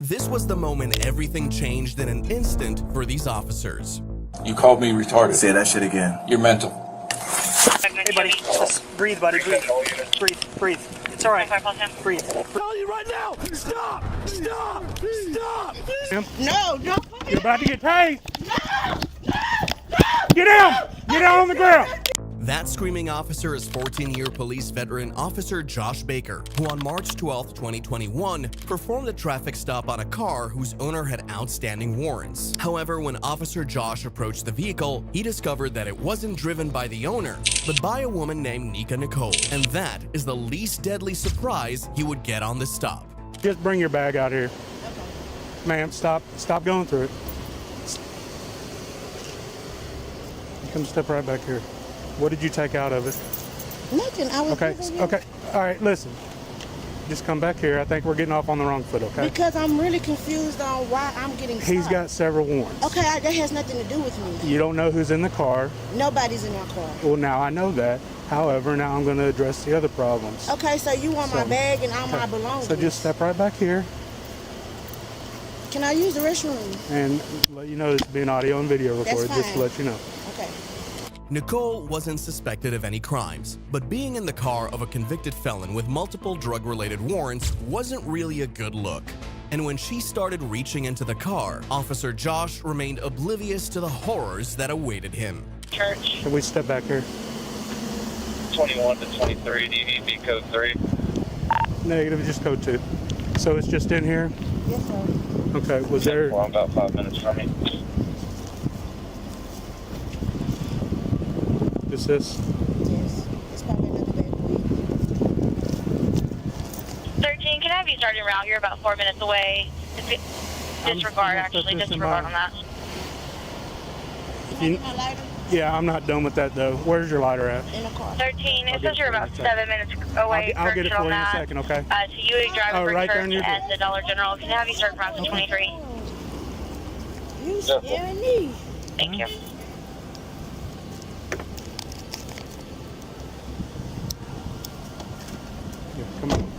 This was the moment everything changed in an instant for these officers. You called me retarded. Say that shit again. You're mental. Hey, buddy. Just breathe, buddy. Breathe. Breathe. Breathe. It's all right. Breathe. I'm telling you right now, stop! Stop! Stop! No, no. You're about to get tased! No! Get down! Get down on the ground! That screaming officer is 14-year police veteran Officer Josh Baker, who on March 12, 2021, performed a traffic stop on a car whose owner had outstanding warrants. However, when Officer Josh approached the vehicle, he discovered that it wasn't driven by the owner, but by a woman named Nika Nicole. And that is the least deadly surprise he would get on the stop. Just bring your bag out here. Ma'am, stop. Stop going through it. Come step right back here. What did you take out of it? Nothing. I was Okay. All right, listen. Just come back here. I think we're getting off on the wrong foot, okay? Because I'm really confused on why I'm getting stopped. He's got several warrants. Okay, that has nothing to do with me. You don't know who's in the car. Nobody's in my car. Well, now I know that. However, now I'm going to address the other problems. Okay, so you want my bag and all my belongings. So just step right back here Can I use the restroom? and let you know this is being audio and video recorded, just to fine. let you know. Okay. Nicole wasn't suspected of any crimes, but being in the car of a convicted felon with multiple drug-related warrants wasn't really a good look. And when she started reaching into the car, Officer Josh remained oblivious to the horrors that awaited him. Church. Can we step back here? 21 to 23, do you need me code 3? Negative, just code 2. So it's just in here? Yes, sir. Okay, was there... Well, I'm about 5 minutes from you. Is this? Yes. It's probably another bag for you. 13, can I have you starting around? You're about 4 minutes away. Disregard, actually. Disregard on that. You- My lighter yeah, I'm not done with that, though. Where's your lighter at? in the car. 13, I'll it get says it you're for you in about a second. 7 minutes away. I'll get it Correction for you in a on that. second, okay? So you drive Oh, right there Church in your and the Dollar General. Can I have you start from 23? You scaring me. Thank you. Yeah, come on.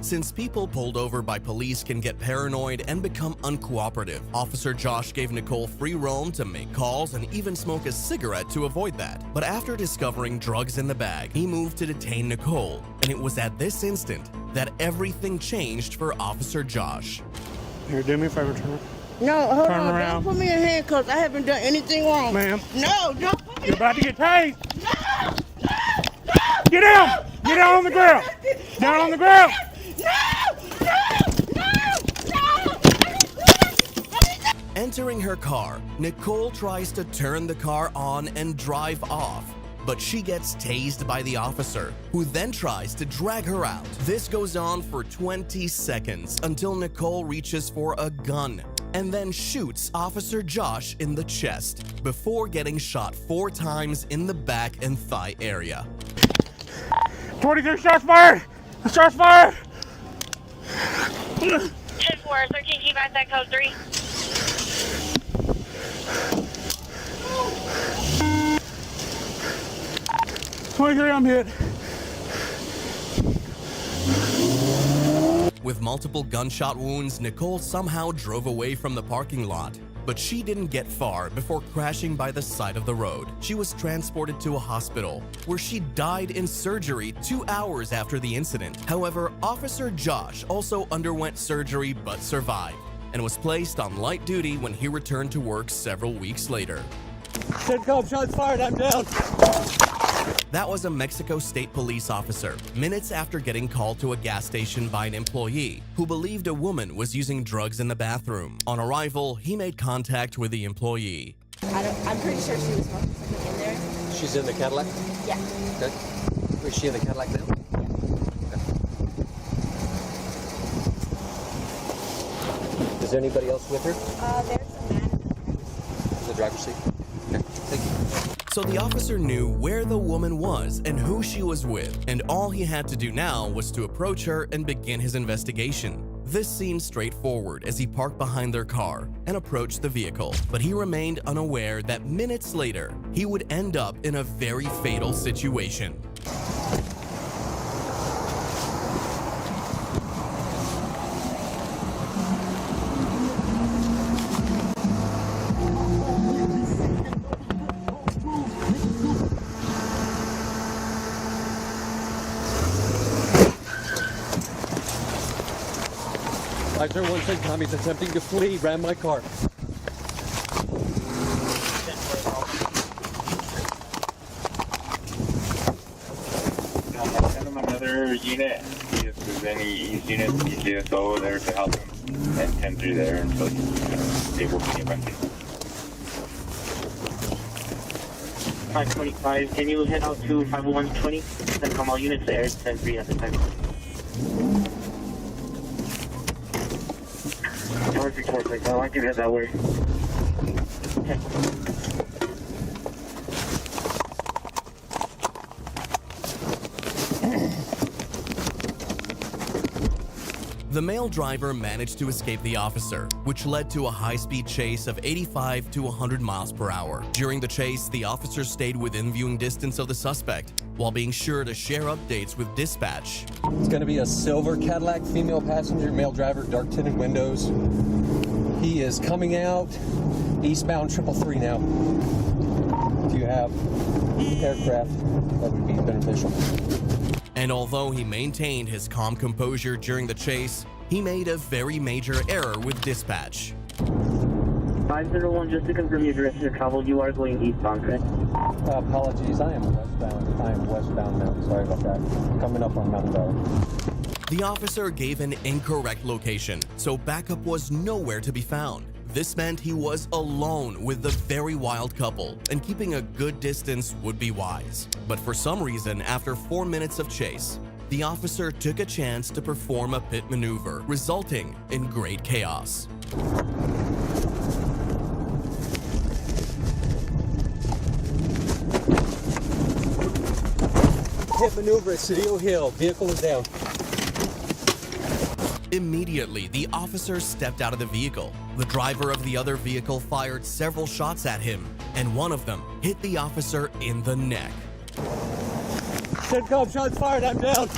Since people pulled over by police can get paranoid and become uncooperative, Officer Josh gave Nicole free roam to make calls and even smoke a cigarette to avoid that. But after discovering drugs in the bag, he moved to detain Nicole, and it was at this instant that everything changed for Officer Josh. Here, do me a favor, turn. No, hold Turn on. around. Don't put me in handcuffs. I haven't done anything wrong. Ma'am. No, don't put me You're about to get tased! No! Get down! Get down on the ground! Down on the ground! Entering her car, Nicole tries to turn the car on and drive off, but she gets tased by the officer, who then tries to drag her out. This goes on for 20 seconds until Nicole reaches for a gun and then shoots Officer Josh in the chest before getting shot 4 times in the back and thigh area. 23 shots fired! Shots fired! 10-4, 13, keep at that code 3. I'm hit. With multiple gunshot wounds, Nicole somehow drove away from the parking lot. But she didn't get far before crashing by the side of the road. She was transported to a hospital, where she died in surgery 2 hours after the incident. However, Officer Josh also underwent surgery but survived, and was placed on light duty when he returned to work several weeks later. 10 cop shots fired, I'm down. That was a Mexico State police officer, minutes after getting called to a gas station by an employee who believed a woman was using drugs in the bathroom. On arrival, he made contact with the employee. I'm pretty sure she was smoking something in there. She's in the Cadillac? Yeah. Okay. Is she in the Cadillac now? Is there anybody else with her? There's a man In the driver's seat? Okay, thank you. So the officer knew where the woman was and who she was with, and all he had to do now was to approach her and begin his investigation. This seemed straightforward as he parked behind their car and approached the vehicle, but he remained unaware that minutes later, he would end up in a very fatal situation. 501 said Tommy's attempting to flee, ran my car. Send him another unit. See if there's any East units, ECSO there to help him. And 10 through there until he's able to get back in. 525, can you head out to 50120? Then come all units there, 10-3 at the time. Perfect. I like it as that way. Okay. The male driver managed to escape the officer, which led to a high-speed chase of 85 to 100 miles per hour. During the chase, the officer stayed within viewing distance of the suspect, while being sure to share updates with dispatch. It's going to be a silver Cadillac, female passenger, male driver, dark tinted windows. He is coming out eastbound 333 now. If you have aircraft, that would be beneficial. And although he maintained his calm composure during the chase, he made a very major error with dispatch. 501, just to confirm your direction of travel, you are going eastbound, correct? Apologies, I am westbound now. Sorry about that. Coming up on Mountain Valley. The officer gave an incorrect location, so backup was nowhere to be found. This meant he was alone with the very wild couple, and keeping a good distance would be wise. But for some reason, after 4 minutes of chase, the officer took a chance to perform a pit maneuver, resulting in great chaos. Pit maneuver at Cedillo Hill. Vehicle is down. Immediately, the officer stepped out of the vehicle. The driver of the other vehicle fired several shots at him, and one of them hit the officer in the neck. CENTCOM, shots fired, I'm down.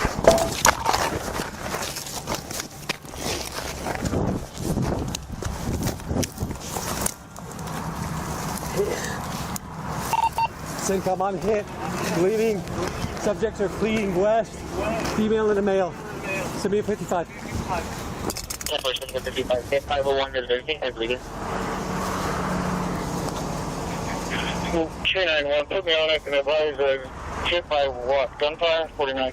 CENTCOM, I'm hit, bleeding. Subjects are fleeing west, female and a male. Send me a 55. 501 is everything, I'm bleeding. 291, put me on it and advise hit by what? Gunfire? 49.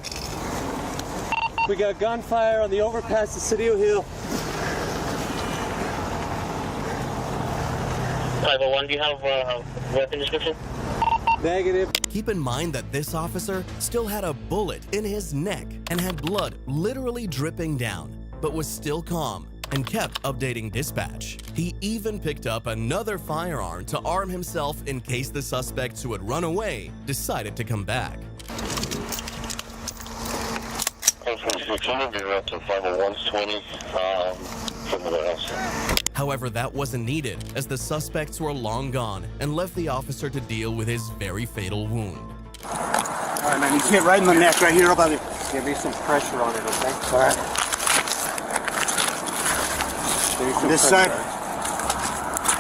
We got gunfire on the overpass at Cedillo Hill. 501, do you have weapon description? Negative. Keep in mind that this officer still had a bullet in his neck and had blood literally dripping down, but was still calm and kept updating dispatch. He even picked up another firearm to arm himself in case the suspects who had run away decided to come back. However, that wasn't needed, as the suspects were long gone and left the officer to deal with his very fatal wound. All right, man, he's hit right in the neck right here, buddy. Give me some pressure on it, okay? All right. On this side.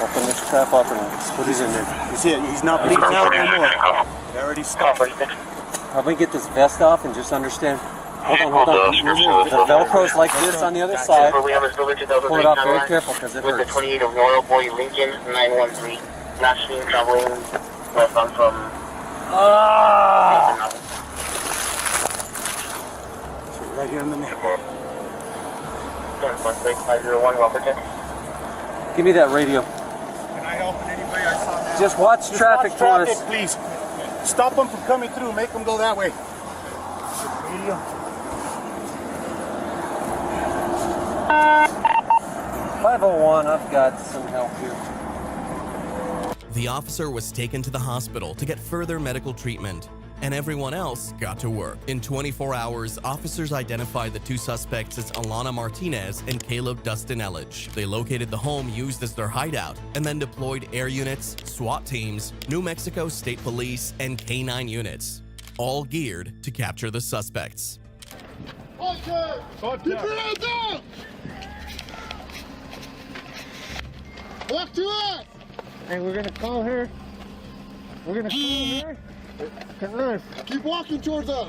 Open this trap up and put it in there. He's hit. He's not bleeding out no more. They already stopped. How we get this vest off and just understand? Hold on. The Velcro's like this on the other side. Pull it off very careful because it hurts. With the 28 of Royal Boy Lincoln 913, last seen traveling westbound from... Right here in the neck. 501, Robert. Give me that radio. Can I help in any way? I saw that. Just watch traffic for us. Please. Stop them from coming through. Make them go that way. Radio. 501, I've got some help here. The officer was taken to the hospital to get further medical treatment, and everyone else got to work. In 24 hours, officers identified the two suspects as Alana Martinez and Caleb Dustin Elledge. They located the home used as their hideout and then deployed air units, SWAT teams, New Mexico State Police, and K-9 units, all geared to capture the suspects. Keep your head down! Walk to us! Hey, we're gonna call her. Keep walking towards us.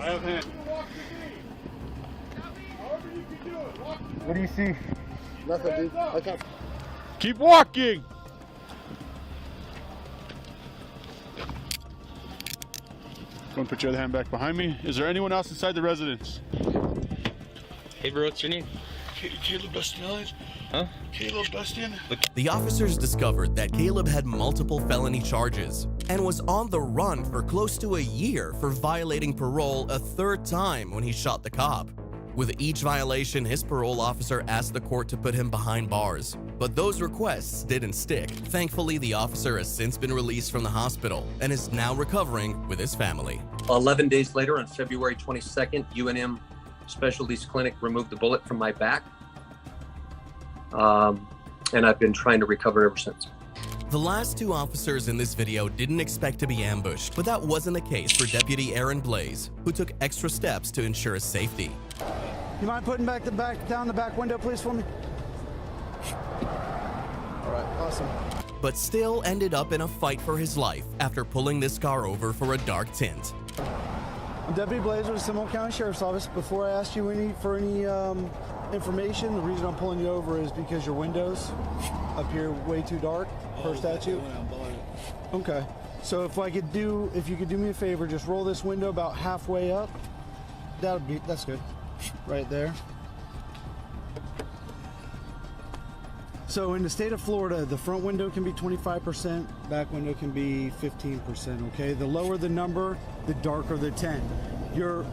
What do you see? Nothing, dude. Okay. Keep walking. Go and put your other hand back behind me. Is there anyone else inside the residence? Hey bro, what's your name? Caleb Bastian. Huh? Caleb Bastian. The officers discovered that Caleb had multiple felony charges and was on the run for close to a year for violating parole a third time when he shot the cop. With each violation, his parole officer asked the court to put him behind bars, but those requests didn't stick. Thankfully, the officer has since been released from the hospital and is now recovering with his family. 11 days later, on February 22nd, UNM Specialties Clinic removed the bullet from my back. And I've been trying to recover ever since. The last two officers in this video didn't expect to be ambushed, but that wasn't the case for Deputy Aaron Blaze, who took extra steps to ensure his safety. You mind putting down the back window, please, for me? All right, awesome. But still ended up in a fight for his life after pulling this car over for a dark tint. I'm Deputy Blaze with the Seminole County Sheriff's Office. Before I ask you any information, the reason I'm pulling you over is because your windows up here way too dark per statute. Okay. So if you could do me a favor, just roll this window about halfway up. That's good. Right there. So in the state of Florida, the front window can be 25%, back window can be 15%, okay? The lower the number, the darker the tint. Your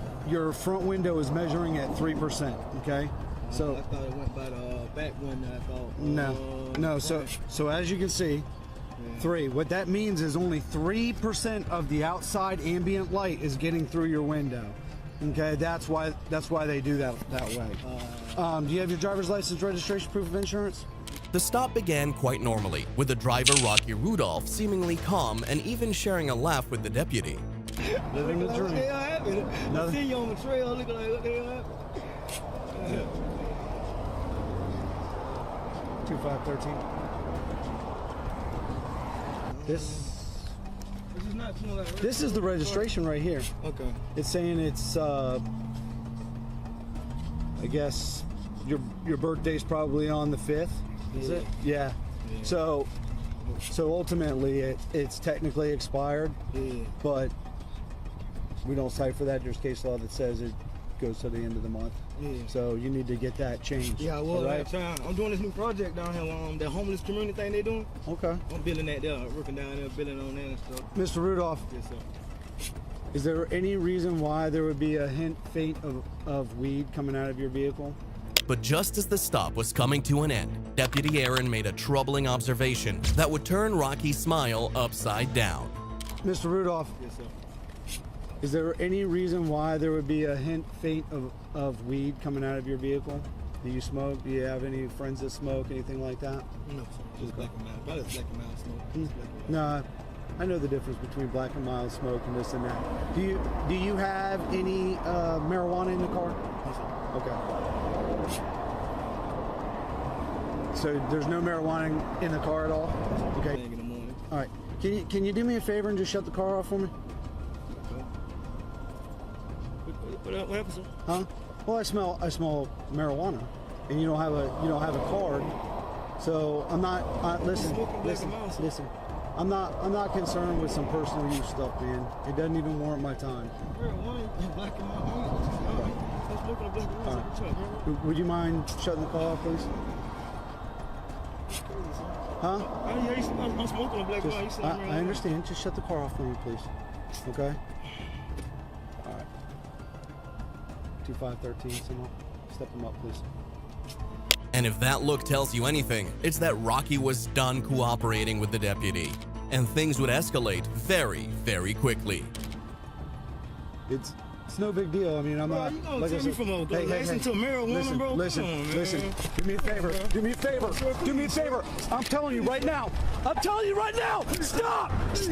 front window is measuring at 3%, okay? So I thought it went by the back window. I thought. No. So as you can see, 3. What that means is only 3% of the outside ambient light is getting through your window. Okay, that's why they do that way. Do you have your driver's license, registration, proof of insurance? The stop began quite normally, with the driver Rocky Rudolph seemingly calm and even sharing a laugh with the deputy. Living the dream. I see you on the trail looking like what the hell happened. 2513. This is the registration right here. Okay. It's saying it's I guess your birthday's probably on the 5th. Is it? Yeah. So ultimately it's technically expired. Yeah. But we don't cite for that. There's case law that says it goes to the end of the month. Yeah. So you need to get that changed. Yeah, well, right? I'm doing this new project down here, that homeless community thing they doing. Okay. I'm building that there, working down there, building on that and stuff. Mr. Rudolph, Yes, sir. is there any reason why there would be a faint of weed coming out of your vehicle? But just as the stop was coming to an end, Deputy Aaron made a troubling observation that would turn Rocky's smile upside down. Mr. Rudolph, Yes, sir. is there any reason why there would be a faint of weed coming out of your vehicle? Do you smoke? Do you have any friends that smoke? Anything like that? No, sir. Just black and mild. Probably black and mild smoke. Just black and No, mild. I know the difference between black and mild smoke and this and that. Do you have any marijuana in the car? Yes, sir. Okay. So there's no marijuana in the car at all? Okay. In the morning. All right. Can you do me a favor and just shut the car off for me? What happened, sir? Huh? Well, I smell marijuana, and you don't have a card, so I'm not. Listen. I'm not concerned with some personal use stuff, man. It doesn't even warrant my time. Black and mild. I'm smoking a black and mild. What's up, Would you mind shutting the car off, please? Huh? I'm smoking a black and mild. I understand. Just shut the car off for me, please. Okay? All right. 2513, someone. Step them up, please. And if that look tells you anything, it's that Rocky was done cooperating with the deputy, and things would escalate very, very quickly. It's no big deal. I mean, I'm not. You gonna like take me from a listen to marijuana, bro? Listen. Do me a favor. Do me a favor. I'm telling you right now. Stop! Put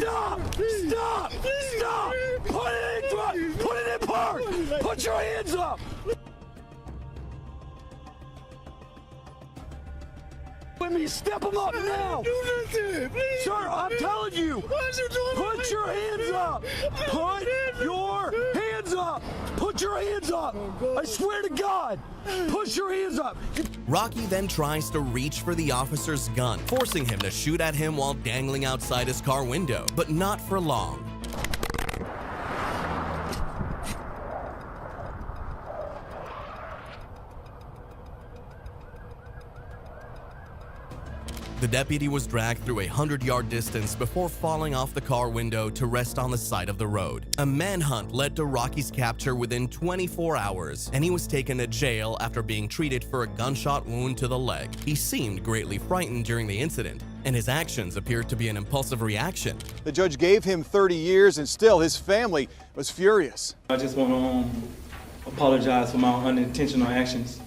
it in park. Put your hands up. Let me step them up now. Sir, I'm telling you. Put your hands up. Put your hands up. Put Put your hands up! I swear to God! Push your hands up! Rocky then tries to reach for the officer's gun, forcing him to shoot at him while dangling outside his car window, but not for long. The deputy was dragged through a 100-yard distance before falling off the car window to rest on the side of the road. A manhunt led to Rocky's capture within 24 hours, and he was taken to jail after being treated for a gunshot wound to the leg. He seemed greatly frightened during the incident, and his actions appeared to be an impulsive reaction. The judge gave him 30 years, and still his family was furious. I just want to apologize for my unintentional actions.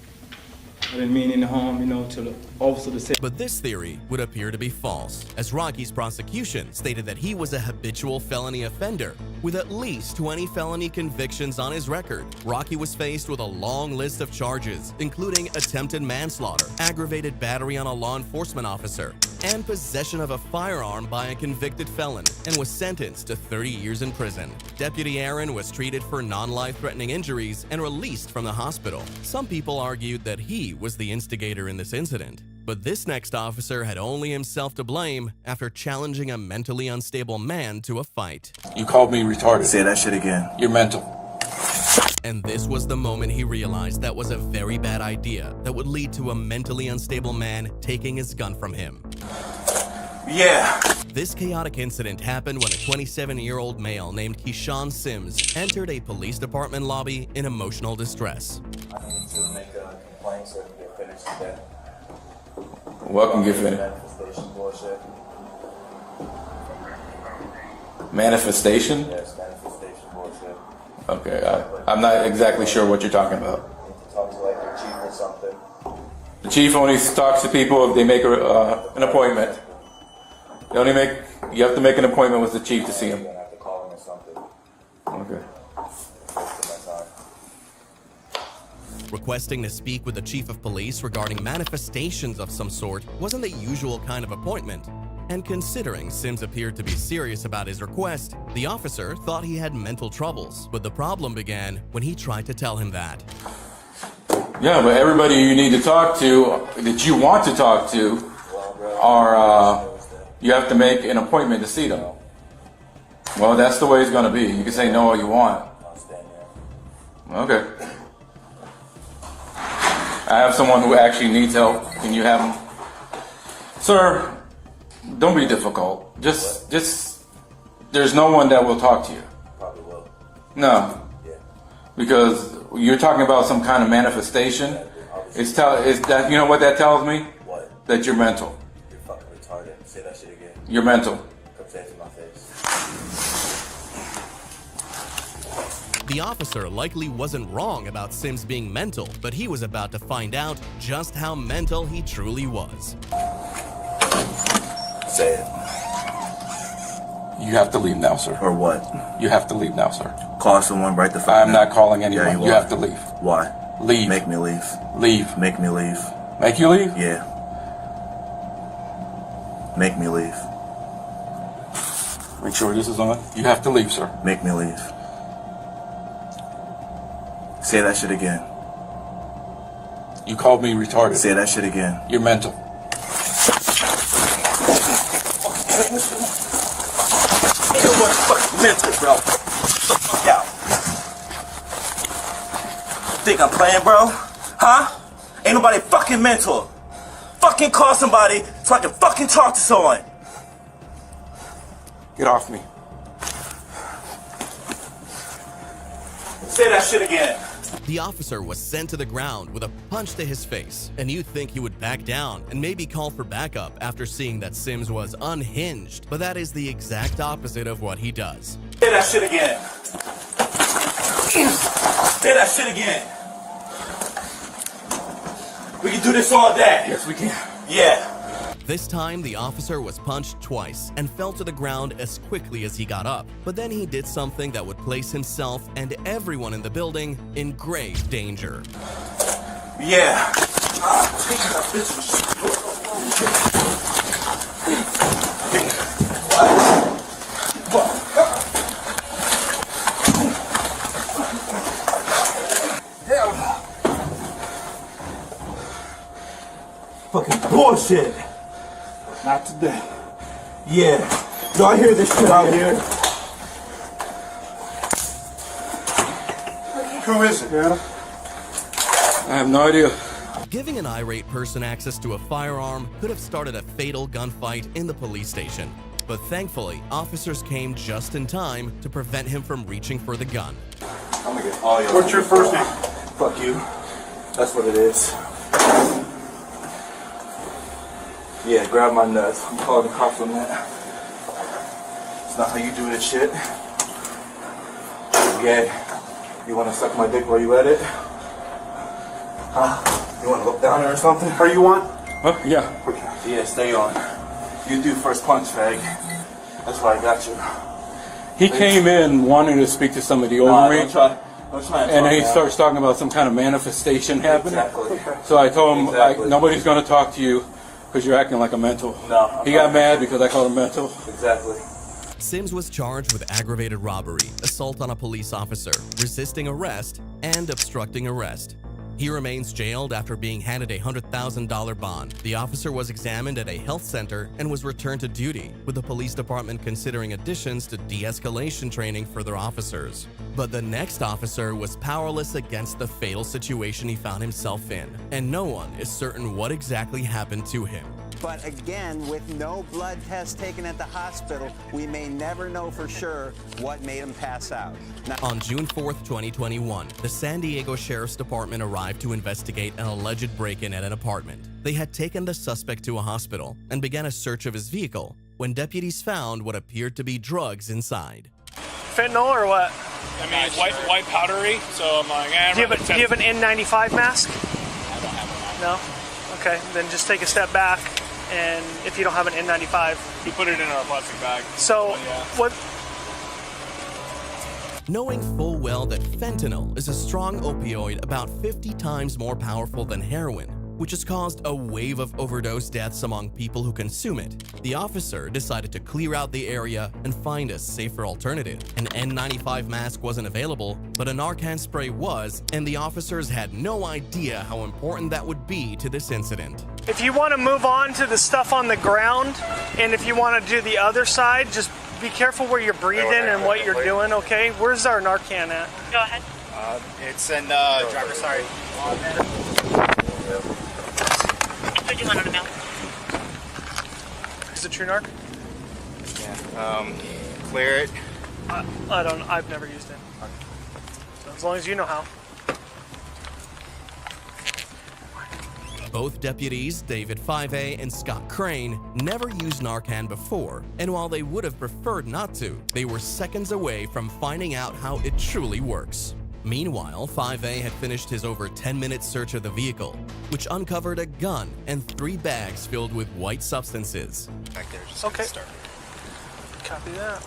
I didn't mean any harm, to the officer to say. But this theory would appear to be false, as Rocky's prosecution stated that he was a habitual felony offender with at least 20 felony convictions on his record. Rocky was faced with a long list of charges, including attempted manslaughter, aggravated battery on a law enforcement officer, and possession of a firearm by a convicted felon, and was sentenced to 30 years in prison. Deputy Aaron was treated for non-life-threatening injuries and released from the hospital. Some people argued that he was the instigator in this incident, but this next officer had only himself to blame after challenging a mentally unstable man to a fight. You called me retarded. Say that shit again. You're mental. And this was the moment he realized that was a very bad idea that would lead to a mentally unstable man taking his gun from him. Yeah. This chaotic incident happened when a 27-year-old male named Keyshawn Sims entered a police department lobby in emotional distress. I need to make a complaint so we can get finished today. What can get finished? Manifestation bullshit. Manifestation? Yes, manifestation bullshit. Okay, I'm not exactly sure what you're talking about. You need to talk to like your chief or something. The chief only talks to people if they make an appointment. You have to make an appointment with the chief to see him. You're gonna have to call him or something. Okay. Requesting to speak with the chief of police regarding manifestations of some sort wasn't the usual kind of appointment. And considering Sims appeared to be serious about his request, the officer thought he had mental troubles. But the problem began when he tried to tell him that. Yeah, but everybody you need to talk to, that you want to talk to, are, you have to make an appointment to see them. Well, that's the way it's going to be. You can say no all you want. Okay. I have someone who actually needs help. Can you have him? Sir, don't be difficult. Just, there's no one that will talk to you. Probably will. No. Yeah. Because you're talking about some kind of manifestation. It's that, you know what that tells me? What? That you're mental. You're fucking retarded. Say that shit again. You're mental. Come say it to my face. The officer likely wasn't wrong about Sims being mental, but he was about to find out just how mental he truly was. Say it. You have to leave now, sir. Or what? You have to leave now, sir. Call someone right the fuck I'm now. not calling anyone. Yeah, you have to leave. Why? Leave. Make me leave. Leave. Make me leave. Make you leave? Yeah. Make me leave. Make sure this is on. You have to leave, sir. Make me leave. Say that shit again. You called me retarded. Say that shit again. You're mental. Ain't nobody fucking mental, bro. Fuck out. Think I'm playing, bro? Huh? Ain't nobody fucking mental. Fucking call somebody so I can fucking talk to someone. Get off me. Say that shit again. The officer was sent to the ground with a punch to his face, and you'd think he would back down and maybe call for backup after seeing that Sims was unhinged, but that is the exact opposite of what he does. Say that shit again. Say that shit again. We can do this all day. Yes, we can. Yeah. This time, the officer was punched twice and fell to the ground as quickly as he got up. But then he did something that would place himself and everyone in the building in grave danger. Yeah. Fucking bullshit. Not today. Yeah. Yo, I hear this shit out here. Who is it? I have no idea. Giving an irate person access to a firearm could have started a fatal gunfight in the police station. But thankfully, officers came just in time to prevent him from reaching for the gun. I'm gonna get all your. What's your first name? Fuck you. That's what it is. Yeah, grab my nuts. I'm calling the cops on that. It's not how you do this shit. Yeah. You wanna suck my dick while you at it? Huh? You wanna look down there or something? Are you on? Huh? Yeah. Yeah, stay on. You do first punch, fag. That's why I got you. He came in wanting to speak to somebody over me. Don't try and And then he talk now. starts talking about some kind of manifestation happening. Exactly. So I told him, Exactly. nobody's going to talk to you because you're acting like a mental. No. He got mad because I called him mental. Exactly. Sims was charged with aggravated robbery, assault on a police officer, resisting arrest, and obstructing arrest. He remains jailed after being handed a $100,000 bond. The officer was examined at a health center and was returned to duty, with the police department considering additions to de-escalation training for their officers. But the next officer was powerless against the fatal situation he found himself in, and no one is certain what exactly happened to him. But again, with no blood tests taken at the hospital, we may never know for sure what made him pass out. Now, On June 4th, 2021, the San Diego Sheriff's Department arrived to investigate an alleged break-in at an apartment. They had taken the suspect to a hospital and began a search of his vehicle when deputies found what appeared to be drugs inside. Fentanyl or what? I mean, white powdery, so I'm like, Do you have an N95 mask? I don't have one. No? Okay, then just take a step back, and if you don't have an N95... We put it in our plastic bag. So, what... Knowing full well that fentanyl is a strong opioid about 50 times more powerful than heroin, which has caused a wave of overdose deaths among people who consume it, the officer decided to clear out the area and find a safer alternative. An N95 mask wasn't available, but a Narcan spray was, and the officers had no idea how important that would be to this incident. If you want to move on to the stuff on the ground, and if you want to do the other side, just be careful where you're breathing and what you're doing, okay? Where's our Narcan at? Go ahead. It's in driver's side. What do you want on the mail? Is it True Narc? Yeah. Clear it. I've never used it. So as long as you know how. Both deputies, David 5A and Scott Crane, never used Narcan before, and while they would have preferred not to, they were seconds away from finding out how it truly works. Meanwhile, 5A had finished his over 10-minute search of the vehicle, which uncovered a gun and 3 bags filled with white substances. Back there, just Okay. start. Copy that.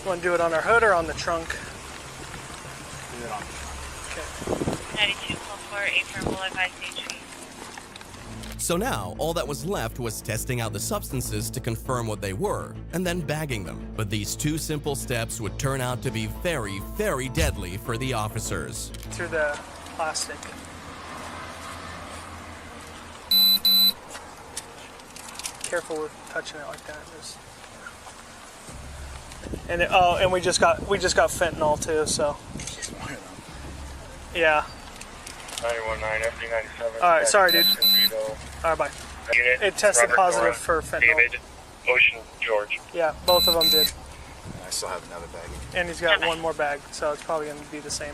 Want to do it on our hood or on the trunk? Do it on. Okay. 92.4 April Boulevard, State. So now, all that was left was testing out the substances to confirm what they were, and then bagging them. But these 2 simple steps would turn out to be very, very deadly for the officers. Through the plastic. Careful with touching it like that. And and we just got fentanyl too, so. Yeah. 919 FD97. All right, sorry, dude. All right, bye. Unit, It tested Robert positive Nora, for fentanyl. David, Ocean, George. Yeah, both of them did. I still have another bag. And he's got one more bag, so it's probably going to be the same.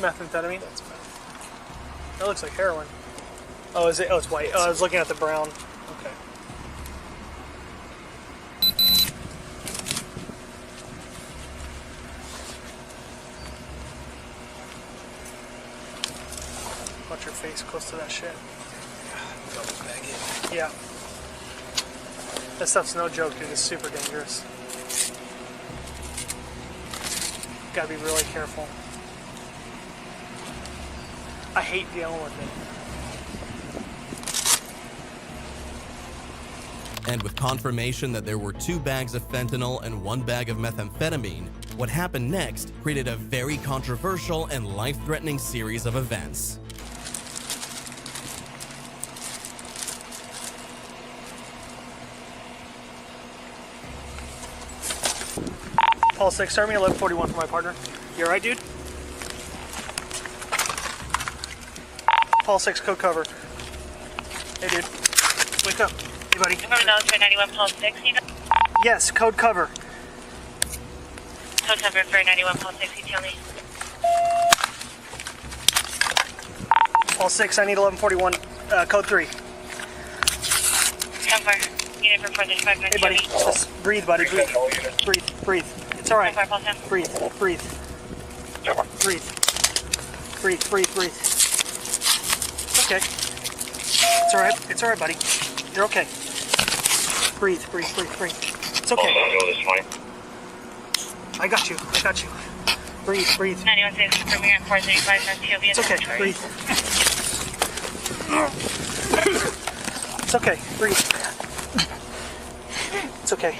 Methamphetamine? That's about That looks like heroin. Oh, is it? Oh, it's white. Oh, I was looking at the brown. Okay. Watch your face close to that shit. double bag it. Yeah. That stuff's no joke, dude. It's super dangerous. Gotta be really careful. I hate dealing with it. And with confirmation that there were 2 bags of fentanyl and 1 bag of methamphetamine, What happened next created a very controversial and life-threatening series of events. Paul 6, Army 1141 for my partner. You alright, dude? Paul 6, code cover. Hey, dude. Wake up. Hey, buddy. Remember military 91 Paul 6, you know? Yes, code cover. Code cover for 91 Paul 6, you tell me. Paul 6, I need 1141, code 3. Cover. Unit for 435, Hey, buddy. Just breathe, buddy. Breathe. Breathe. Breathe. It's alright. Breathe. Breathe. Breathe. Breathe. Breathe. Breathe. It's okay. It's alright. It's alright, buddy. You're okay. Breathe. Breathe. Breathe. Breathe. It's okay. I got you. I got you. Breathe. Breathe. 91 6, confirm you're at 435, that's TOB. It's okay. Breathe. It's okay. Breathe. It's okay.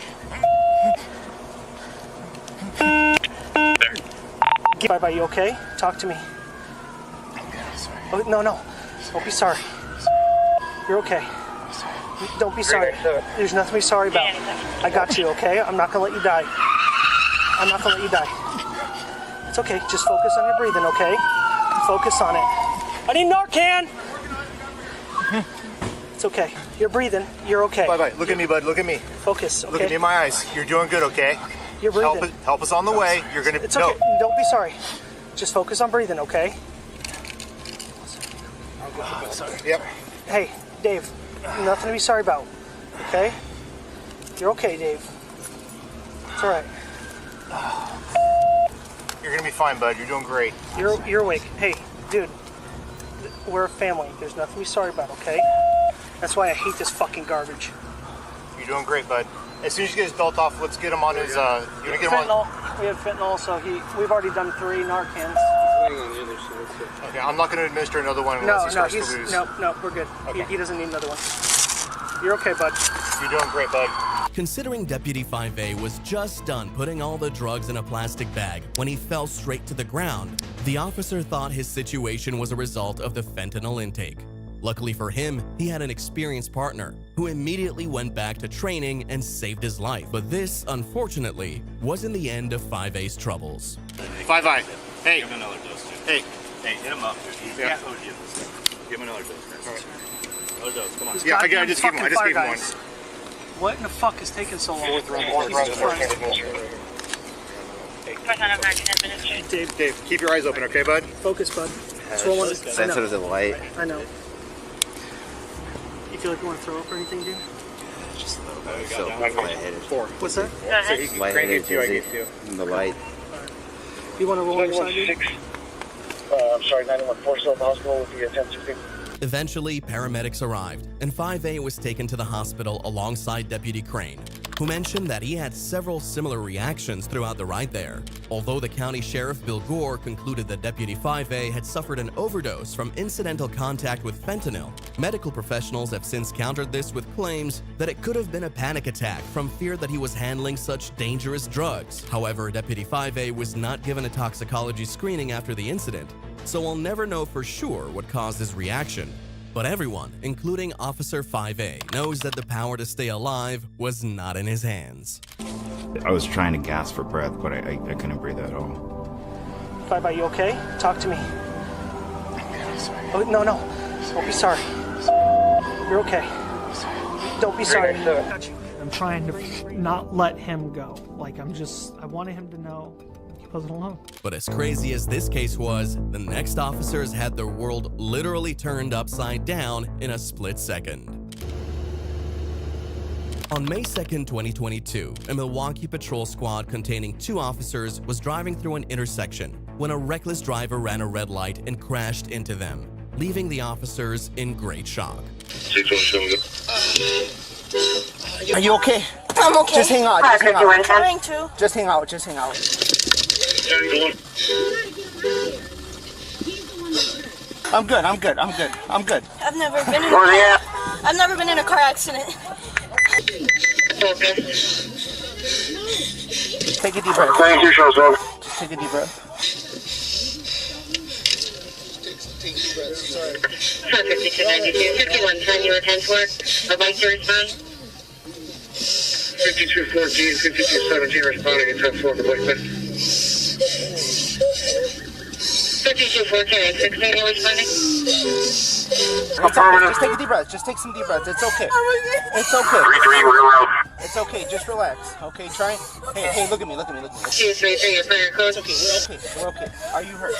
Bye-bye, you okay? Talk to me. Oh, no. Don't be sorry. You're okay. Don't be sorry. There's nothing to be sorry about. I got you, okay? I'm not gonna let you die. I'm not gonna let you die. It's okay. Just focus on your breathing, okay? Focus on it. I need Narcan! It's okay. You're breathing. You're okay. Bye-bye. Look at me, bud. Look at me. Focus, okay? Look at me in my eyes. You're doing good, okay? You're breathing. Help us on the way. You're gonna... It's okay. No. Don't be sorry. Just focus on breathing, okay? Yep. Hey, Dave. Nothing to be sorry about, okay? You're okay, Dave. It's all right. You're gonna be fine, bud. You're doing great. You're awake. Hey, dude. We're a family. There's nothing to be sorry about, okay? That's why I hate this fucking garbage. You're doing great, bud. As soon as you get his belt off, let's get him on his, you're gonna get him on... We have fentanyl, so we've already done 3 Narcans. Okay, I'm not gonna administer another one unless he starts to lose. No, we're good. Okay. He doesn't need another one. You're okay, bud. You're doing great, bud. Considering Deputy 5A was just done putting all the drugs in a plastic bag when he fell straight to the ground, the officer thought his situation was a result of the fentanyl intake. Luckily for him, he had an experienced partner who immediately went back to training and saved his life. But this, unfortunately, wasn't the end of 5A's troubles. 5-eye. Hey. Give him another dose, dude. Hey. Hey, hit him up, dude. He's Yeah. got OD at this thing. Give him another dose, guys. All right. Another dose, come on. Yeah, I just gave him one. What in the fuck is taking so long? Fourth round administered. First round of Narcan administered. Dave, keep your eyes open, okay, bud? Focus, bud. It's rolling. Sensitive to the light. I know. You feel like you want to throw up or anything, dude? Just a little bit. So lightheaded. What's that? So he Lightheaded, gave you, I dizzy. gave you. In the light. You want to roll on your side, dude? I'm sorry, 914 still at the hospital with the attention team. Eventually, paramedics arrived, and 5A was taken to the hospital alongside Deputy Crane, who mentioned that he had several similar reactions throughout the ride there. Although the county sheriff Bill Gore concluded that Deputy 5A had suffered an overdose from incidental contact with fentanyl, medical professionals have since countered this with claims that it could have been a panic attack from fear that he was handling such dangerous drugs. However, Deputy 5A was not given a toxicology screening after the incident, so we'll never know for sure what caused his reaction. But everyone, including Officer 5A, knows that the power to stay alive was not in his hands. I was trying to gasp for breath, but I couldn't breathe at all. Bye-bye, you okay? Talk to me. Oh, no. Don't be sorry. You're okay. Don't be sorry. I'm trying to not let him go. Like, I wanted him to know he wasn't alone. But as crazy as this case was, the next officers had their world literally turned upside down in a split second. On May 2nd, 2022, a Milwaukee patrol squad containing 2 officers was driving through an intersection when a reckless driver ran a red light and crashed into them, leaving the officers in great shock. Are you okay? I'm okay. Just hang out. Just hang out. I'm trying to. Just hang out. Just hang out. I'm good. I've never been in a car accident. Just take a deep breath. Thank you, Shoswell. Just take a deep breath. 5292, 5110, you were 10-4. I'd like to respond. 5214, 5217 responding at 10-4 to Blakeman. 5214, 16, you responding? Just take a deep breath. Just take some deep breaths. It's okay. It's okay. 3-3, we're out. It's okay. Just relax. Okay, try. Hey, look at me. 233, your fire code. It's okay. We're okay. Are you hurt?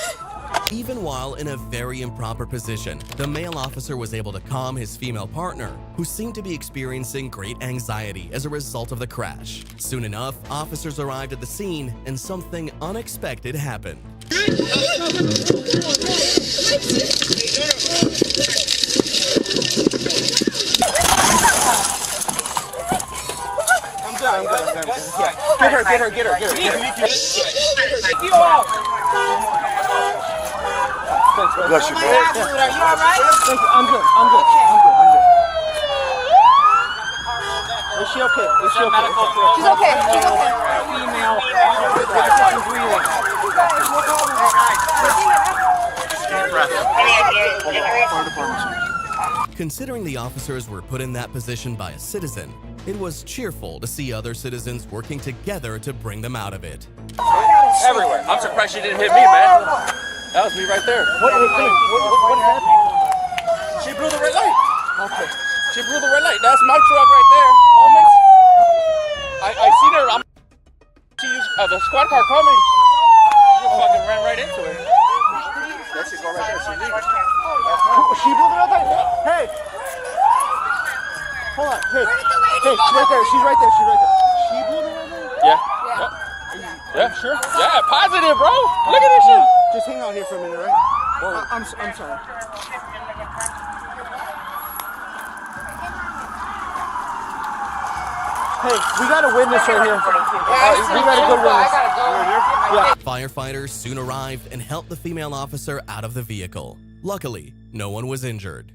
Even while in a very improper position, the male officer was able to calm his female partner, who seemed to be experiencing great anxiety as a result of the crash. Soon enough, officers arrived at the scene and something unexpected happened. I'm good. Yeah. Get her. Bless you, man. Are you alright? I'm good. Is she okay? She's okay. Considering the officers were put in that position by a citizen, it was cheerful to see other citizens working together to bring them out of it. Everywhere. I'm surprised she didn't hit me, man. That was me right there. What happened? She blew the red light. Okay. She blew the red light. That's my truck right there. Almost. I seen her. She used the squad car coming. She just fucking ran right into her. That should go right there. She blew the red light. Hey. Hold on. Hey, she's right there. She blew the red light? Yeah. Yeah. Sure? Yeah, positive, bro. Look at this shit. Just hang out here for a minute, right? I'm sorry. Hey, we got a witness right here. We got a good witness. Yeah. Firefighters soon arrived and helped the female officer out of the vehicle. Luckily, no one was injured.